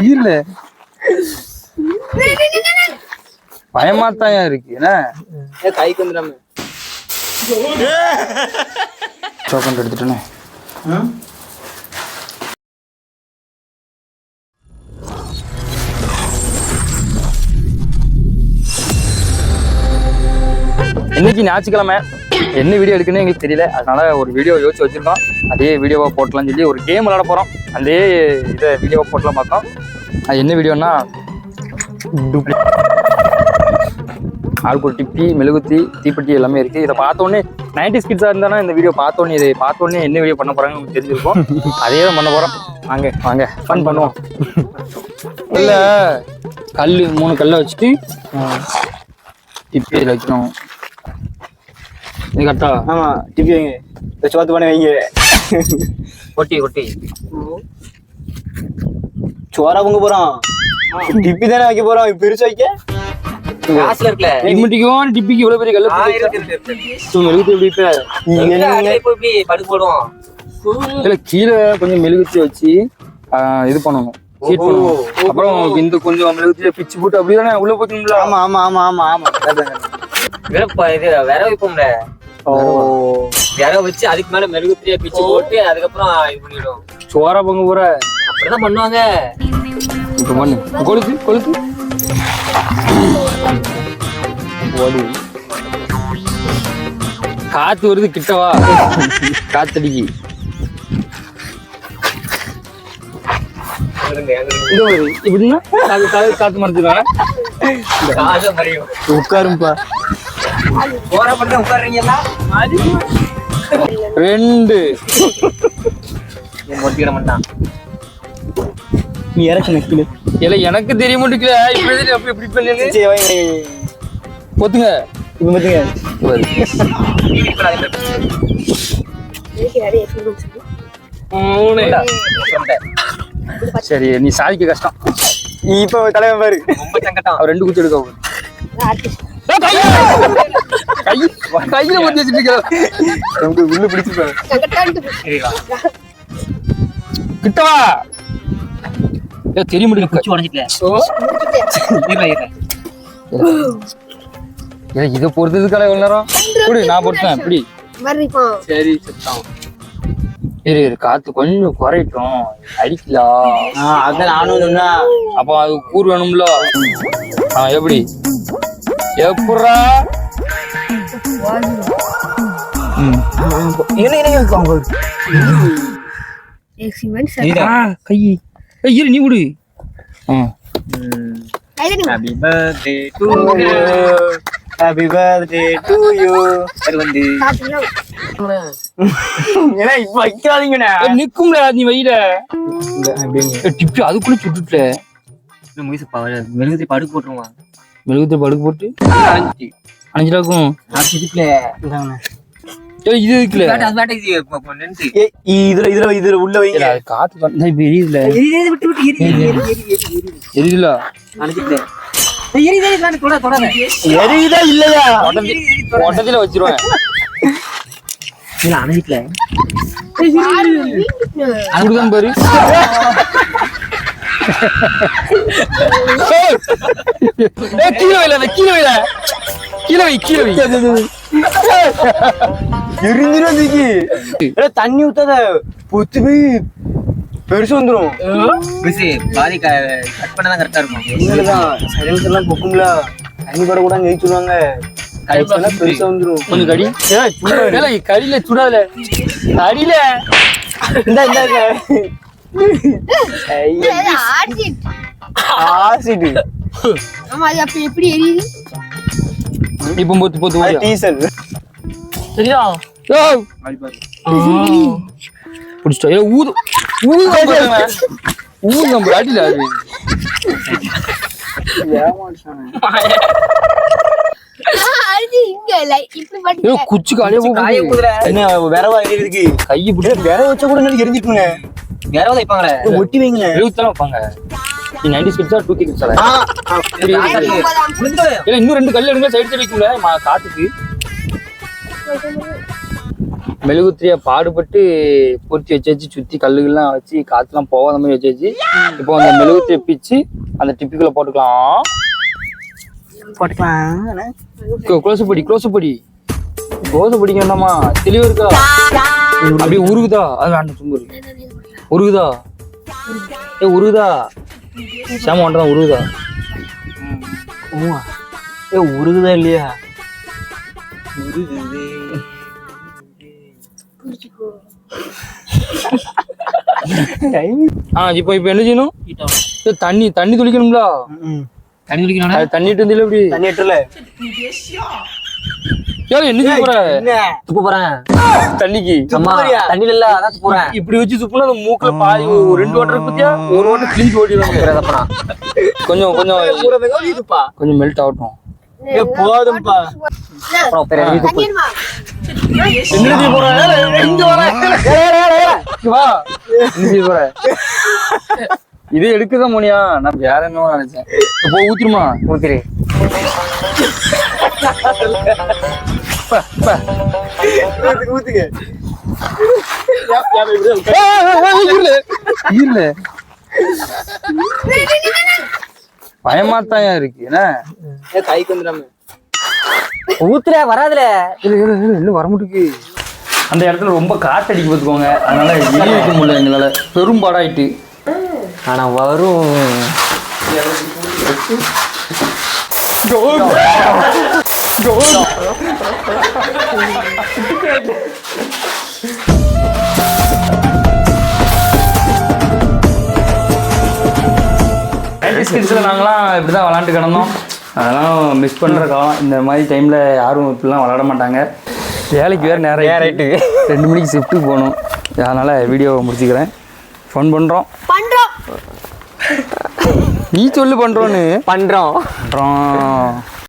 இல்ல பயமாத்தான் இருக்கு என்ன கைக்கு வந்துடாம டோக்கன் எடுத்துட்டேனே. இன்னைக்கு ஞாயிற்றுக்கிழமை என்ன வீடியோ எடுக்குன்னு எங்களுக்கு தெரியல, அதனால ஒரு வீடியோ யோசிச்சு வச்சிருக்கோம். அதே வீடியோவை போட்டலாம்னு சொல்லி ஒரு கேம் விளாட போகிறோம். அதே இதை வீடியோவை போட்டலாம் பார்த்தோம். அது என்ன வீடியோன்னா ஆளுக்கு ஒரு டிப்பி, மெழுகுத்தி, தீப்பெட்டி எல்லாமே இருக்குது. இதை பார்த்தோன்னே 90s கிட்ஸாக இருந்தாலும் இந்த வீடியோ பார்த்தோன்னே இதை பார்த்தோன்னே என்ன வீடியோ பண்ண போகிறாங்கன்னு உங்களுக்கு தெரிஞ்சிருக்கும். அதே தான் பண்ண போகிறோம். வாங்க வாங்க ஃபன் பண்ணுவோம். இல்லை கல் 3 கல்லை வச்சுட்டு டிப்பி வைக்கணும். இது கரெக்டா? ஆமாம், டிப்பி வைங்க, சோத்து பண்ணி வைங்க. கொட்டி கொட்டி சோறா பொங்க போகிறோம், டிப்பி தானே வைக்க போகிறோம். பிரிச்சு வைக்க காசுல இருக்குல டிம்மிட்டிக்கும் டிப்பிக்கு இவ்வளவு பெரிய கல்ல மெழுகுத்தி எப்படி படுக்க போடுவோம். இல்ல கீழே கொஞ்சம் மெழுகுத்தி வச்சு இது பண்ணணும், ஹீட் பண்ணணும். அப்புறம் இந்த கொஞ்சம் மெழுகுத்திய பிச்சு போட்டு அப்படிதானே உள்ள போய்க்கணும்ல. ஆமா ஆமா ஆமா ஆமா ஆமா இது விர வைப்போம்ல, விர வச்சு அதுக்கு மேல மெழுகுத்திரிய பிச்சு போட்டு அதுக்கப்புறம் இது பண்ணிடும். சோறா பொங்க போற அப்படிதான் பண்ணுவாங்க. இப்ப பண்ணு, கொளுத்து கொளுத்து காத்து வருது, கிட்டவா காத்தடிக்கு. இப்படின்னா காத்து மறைச்சிருவாங்க. உட்காருப்பா, போற மட்டும் உட்காருறீங்களா? 2 மொட்டிக்கிற மாட்டான். நீ இறக்கு நக்கில இல்ல எனக்கு தெரிய மாட்டேங்கல. இப்படி அப்படி இப்படி பண்ணி பொத்துங்க. இப்ப பாத்துங்க, சரி நீ சாதிக்க கஷ்டம். இப்ப தலைவன் பாரு, ரொம்ப சங்கட்டம். 2 குச்சி எடுக்க கையில ஒத்தி வச்சுட்டு உள்ள பிடிச்சிருப்பாரு. கிட்டவா தெரிய முடியும். குச்சி உடஞ்சிட்டேன். இதை பொறுத்ததுக்கால எவ்வளவு நேரம் இப்படி நான் பொறுத்தேன் இப்படி. சரி சுத்தம் இரு காத்து கொஞ்சம் குறையட்டும், அடிக்கலாம். அதான் நானும் சொன்னா. அப்போ அது கூறு வேணும்ல. எப்படி எப்படா கை இரு நீ விடு. Happy birthday to you, happy birthday to you. அது வந்து ஏன்னா இப்ப வைக்காதீங்கண்ணே, நிக்கும்ல நீ வையில டிப்பி அதுக்குள்ள சுட்டுட்ட. மெழுகுத்தி படுக்க போட்டுருவான். மெழுகுத்தி படுக்க போட்டு அணைஞ்சிடாக்கும். இது இருக்குல்ல இதுல உள்ள வைங்க. காத்து இப்ப எரியுதுல எரியுதுல எரியுதா இல்லையா? ஒட்டத்துல வச்சிருவேன். அணைக்கல அதுதான் பாரு. கீழே வைல கீழே வைல கீழே வை கீழே வை. எரிஞ்சிரும். தண்ணி ஊத்தாத, பொத்து போய் பெருசு வந்துரும். பாதி கட் பண்ணதான் கரெக்டா இருக்கும். சைலன்ஸ் எல்லாம் பொக்கும்ல, தண்ணி பட கூட நெய் சொல்லுவாங்க. பெருசா வந்துரும். கொஞ்சம் கடி கடியில சுடாத கடியில இந்த ஆசிட். எப்படி எரியுது இப்ப பொத்து பொத்து டீசல் சரியா? பிடிச்சிட்டா ஊது ஊது ஊது நம்ம அடியில குச்சி காலைய விரவா எரியுதுக்கு கையை பிடிச்சி விர வச்சா கூட எரிஞ்சிட்டுங்க. வேற வைப்பாங்களே, ஒட்டி வைங்க. 70 வைப்பாங்க. நீ 90s கிட்ஸா 2K கிட்ஸா? இன்னும் 2 கல் எடுங்க, சைடு சைடு வைக்கும்ல காத்துக்கு. மெழுகுத்திரியை பாடுபட்டு பொருத்தி வச்சு சுற்றி கல்லுகள்லாம் வச்சு காற்றுலாம் போகாத மாதிரி வச்சு இப்போ அந்த மெழுகுத்திரியை பிச்சு அந்த டிப்பிக்குள்ளே போட்டுக்கலாம். க்ளோஸ் படிக்க வேண்டாமா? தெளிவா இருக்கா? அப்படியே உருகுதா? அது வேண்டாம், சும்மா உருகுதா? உருகுதா? சாம ஒன்றதான் உருகுதா? உருகுதா இல்லையா? இப்போ என்ன செய்யணும்? தண்ணி துளிக்கணும்ல? தண்ணி குடிக்கணும். அது தண்ணிட்டு இருந்தில்ல இப்படி தண்ணி எட்டுல என்ன செய்ய போற? துப்பு போறேன் தண்ணிக்கு தண்ணில இல்ல, அதான் போறேன். இப்படி வச்சு துப்புனா அந்த மூக்குல பாதி ஒரு 2 வாட்டர் பத்தியா ஒரு வாட்டர் கிழிஞ்சு ஓடிடுவாங்க. கொஞ்சம் கொஞ்சம் மெல்ட் ஆகட்டும். போதும்பா. இது எடுக்குதான் மோனியா? நான் வேற என்ன நினைச்சேன். இப்போ ஊத்திருமா? ஊத்திரு. பயமாத்தான் இருக்கு. என்ன கைக்கு வந்துடாம ஊத்துற வராதுல. இல்ல வர மாட்டேங்குது. அந்த இடத்துல ரொம்ப காத்தடிக்க பார்த்துக்கோங்க. அதனால எரிய வைக்க முடியல எங்களால. பெரும்பாடாயிட்டு. ஆனா வரும். நாங்களாம் இப்படிதான் விளாண்டு கிடந்தோம். அதெல்லாம் மிஸ் பண்ணுற காலம். இந்த மாதிரி டைமில் யாரும் இப்படிலாம் விளாட மாட்டாங்க. வேலைக்கு வேறு நேரம் ஆகிட்டு 2 மணிக்கு ஷிஃப்ட்டுக்கு போகணும். அதனால் வீடியோவை முடிச்சுக்கிறேன். ஃபோன் பண்ணுறோம். நீ சொல்லு பண்ணுறோன்னு. பண்றோம்.